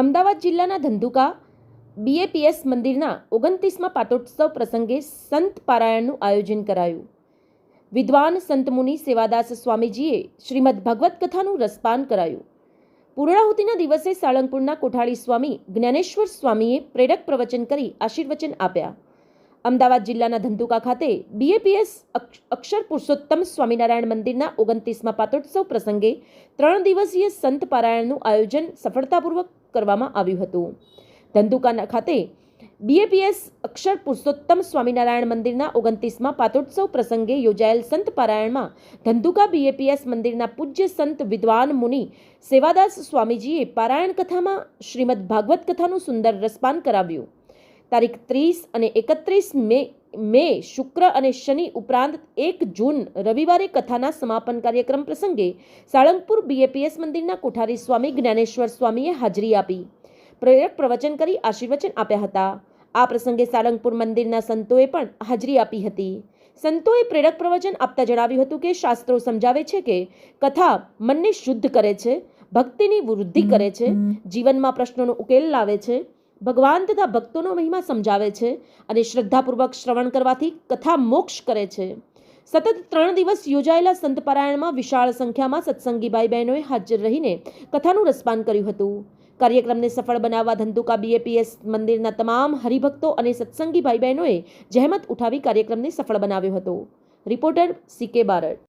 અમદાવાદ જિલ્લાના ધંધુકા બીએપીએસ મંદિરના 29મા પાટોત્સવ પ્રસંગે સંત પારાયણનું આયોજન કરાયું. વિદ્વાન સંતમુનિ સેવાદાસ સ્વામીજીએ શ્રીમદ ભગવત કથાનું રસપાન કરાયું. પૂર્ણાહુતિના દિવસે સાળંગપુરના કોઠાળી સ્વામી જ્ઞાનેશ્વર સ્વામીએ પ્રેરક પ્રવચન કરી આશીર્વચન આપ્યા. અમદાવાદ જિલ્લાના ધંધુકા ખાતે બીએપીએસ અક્ષર પુરુષોત્તમ સ્વામિનારાયણ મંદિરના 29મા પાટોત્સવ પ્રસંગે 3 દિવસીય સંત પારાયણનું આયોજન સફળતાપૂર્વક કરવામાં આવ્યું હતું. ધંધુકા ખાતે બીએપીએસ અક્ષર પુરુષોત્તમ સ્વામિનારાયણ મંદિરના 29મા પાટોત્સવ પ્રસંગે યોજાયેલ સંત પારાયણમાં ધંધુકા બીએપીએસ મંદિરના પૂજ્ય સંત વિદ્વાન મુનિ સેવાદાસ સ્વામીજીએ પારાયણ કથામાં શ્રીમદ ભાગવત કથાનું સુંદર રસપાન કરાવ્યું. તારીખ 30 અને 31 મે શુક્ર અને શનિ ઉપરાંત 1 જૂન રવિવારે કથાના સમાપન કાર્યક્રમ પ્રસંગે સાળંગપુર બીએપીએસ મંદિરના કોઠારી સ્વામી જ્ઞાનેશ્વર સ્વામીએ હાજરી આપી પ્રેરક પ્રવચન કરી આશીર્વચન આપ્યા હતા. આ પ્રસંગે સાળંગપુર મંદિરના સંતોએ પણ હાજરી આપી હતી. સંતોએ પ્રેરક પ્રવચન આપતા જણાવ્યું હતું કે શાસ્ત્રો સમજાવે છે કે કથા મનને શુદ્ધ કરે છે, ભક્તિની વૃદ્ધિ કરે છે, જીવનમાં પ્રશ્નોનો ઉકેલ લાવે છે, ભગવાન તથા ભક્તોનો મહિમા સમજાવે છે અને શ્રદ્ધાપૂર્વક શ્રવણ કરવાથી કથા મોક્ષ કરે છે. સતત 3 દિવસ યોજાયેલા સંત પારાયણમાં વિશાળ સંખ્યામાં સત્સંગી ભાઈ બહેનોએ હાજર રહીને કથાનું રસપાન કર્યું હતું. કાર્યક્રમને સફળ બનાવવા ધંધુકા બીએપીએસ મંદિરના તમામ હરિભક્તો અને સત્સંગી ભાઈ બહેનોએ જહેમત ઉઠાવી કાર્યક્રમને સફળ બનાવ્યો હતો. Reporter CK Barad.